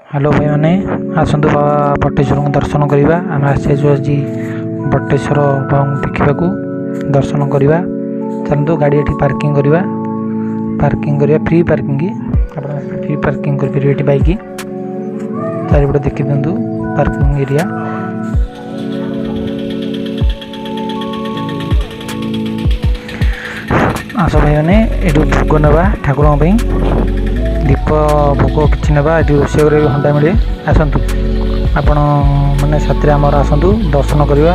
Hello भाई मैंने आसतु बाबा बटेश्वर दर्शन करवा आम आसु आज बटेश्वर देखा दर्शन करवा। चलते गाड़ी ये पार्किंग करवा फ्री पार्किंग फ्री पार्किंग कर बाइक चारिपटे देखी दिंतु पार्किंग एरिया। आस भाई मैंने ये भोग नवा ठाकुर दीप भोग कि ना ये रोषे हंडा मिले आसतु आपण मैंने साथी आमर आसतु दर्शन करवा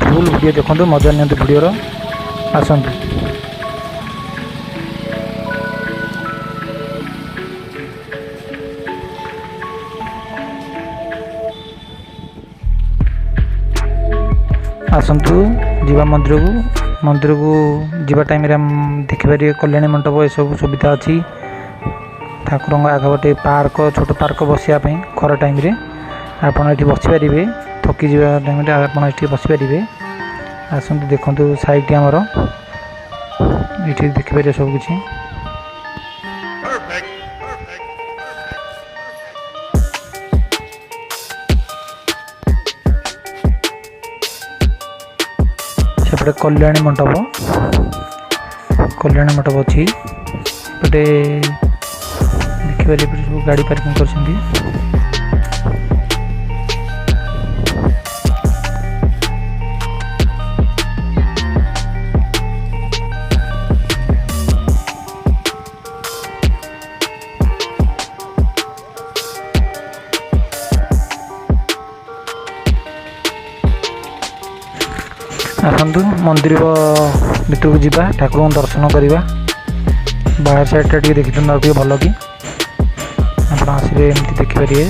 फुल वीडियो देखु मजा नि वीडियोर आसतु। आसतु जीवा मंदिर को जीवा टाइम देखिपारे कल्याणी मंडप ये सब सुविधा अच्छी। ठाकुर आगपटे पार्क छोट पार्क बसापी खरा टाइम आपड़ ये बसीपारे थकी जा टाइम आपड़ ये बसीपारे आसतु देखु साइड आमर ये देखिपारे सब किसी। सेपटे कल्याणी मंडप अच्छी पटे देखिए सब गाड़ी पार्किंग कर आसतु मंदिर भीतर को जीवा ठाकुर दर्शन करवा। बाहर साइड टे देखी दिखाँ भल कि आप आसवे एमती देखिपारे।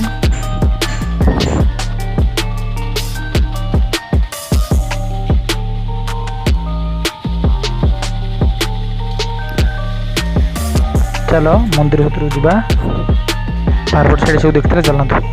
चलो मंदिर भीतर को जीवा बारपट साइड सब देखते चलतु।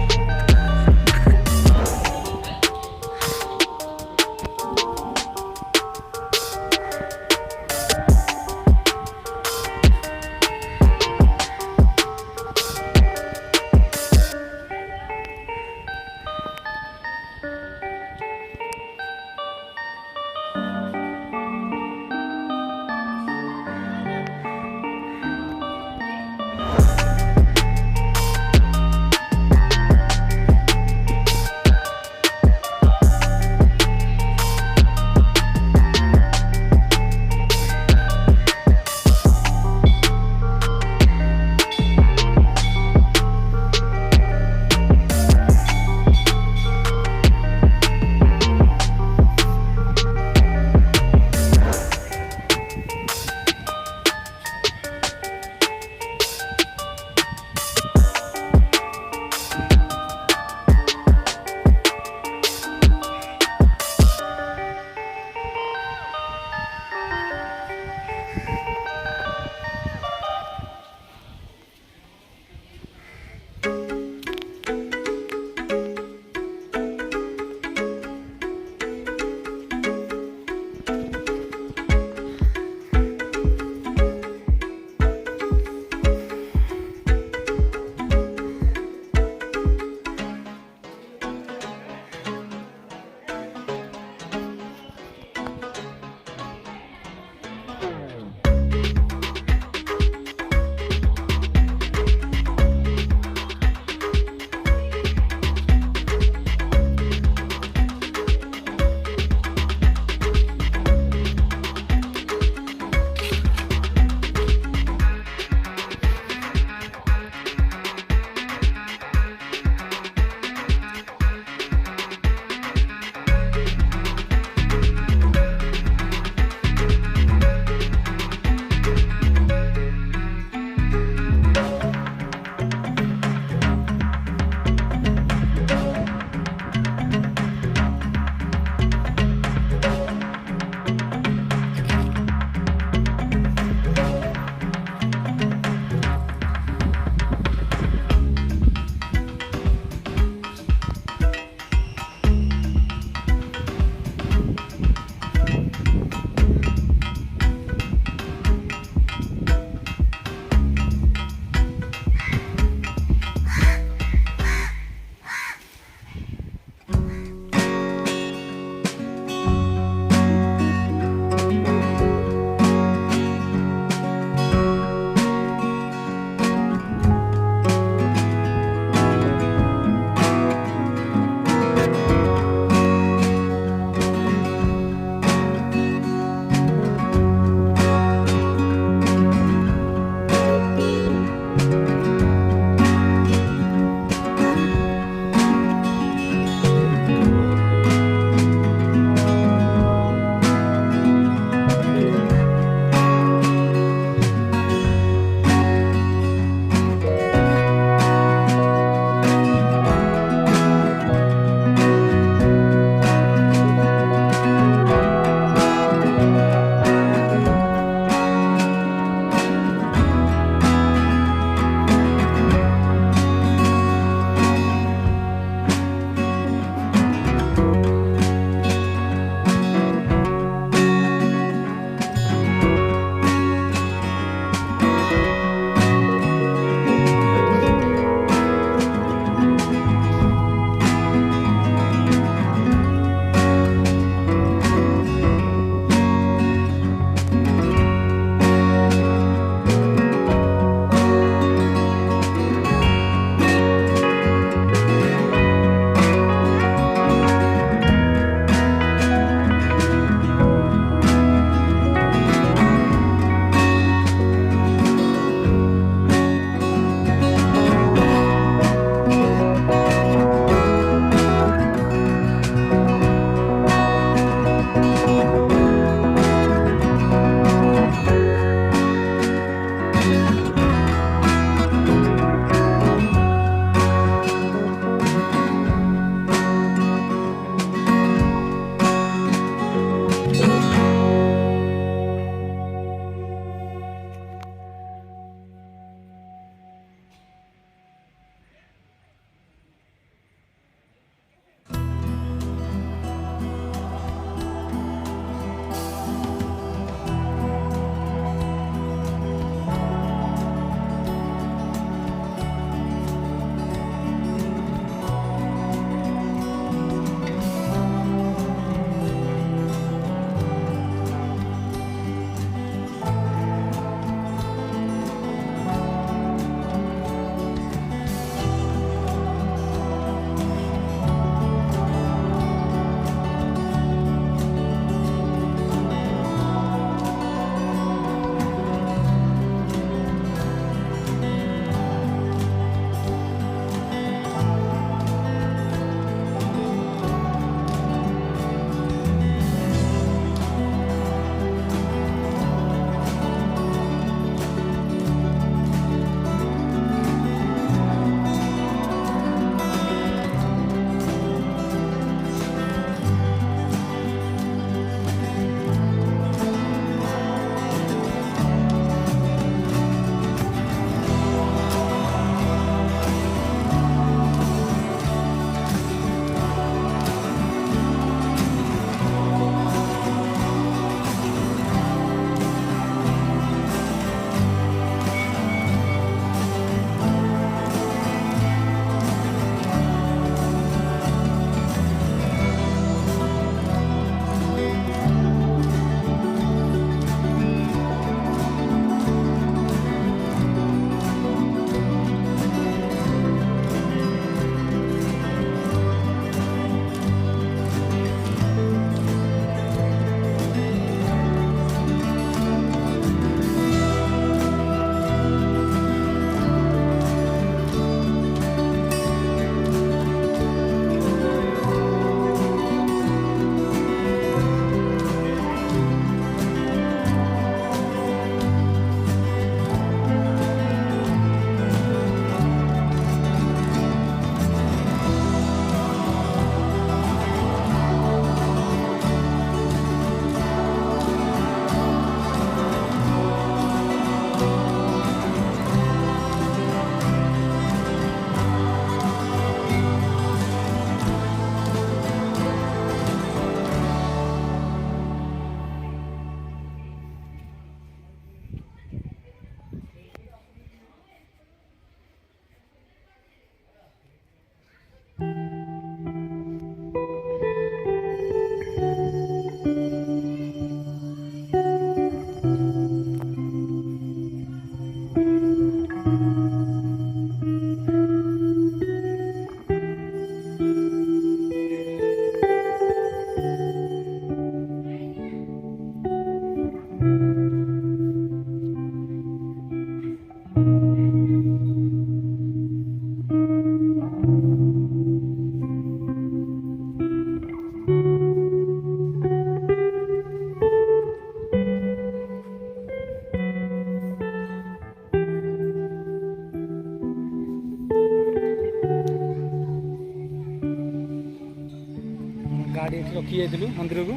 रखी जाइलु मंदिर को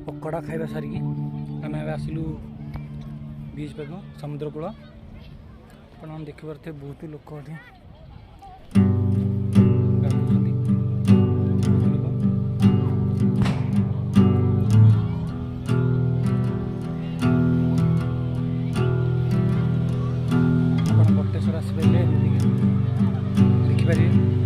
पकड़ा खाଇବା सारिकी आमे आसिलु बीच पाख समुद्र कूल आप देखिपे बहुत लोक बटेश्वर आसपारे देखिपारे।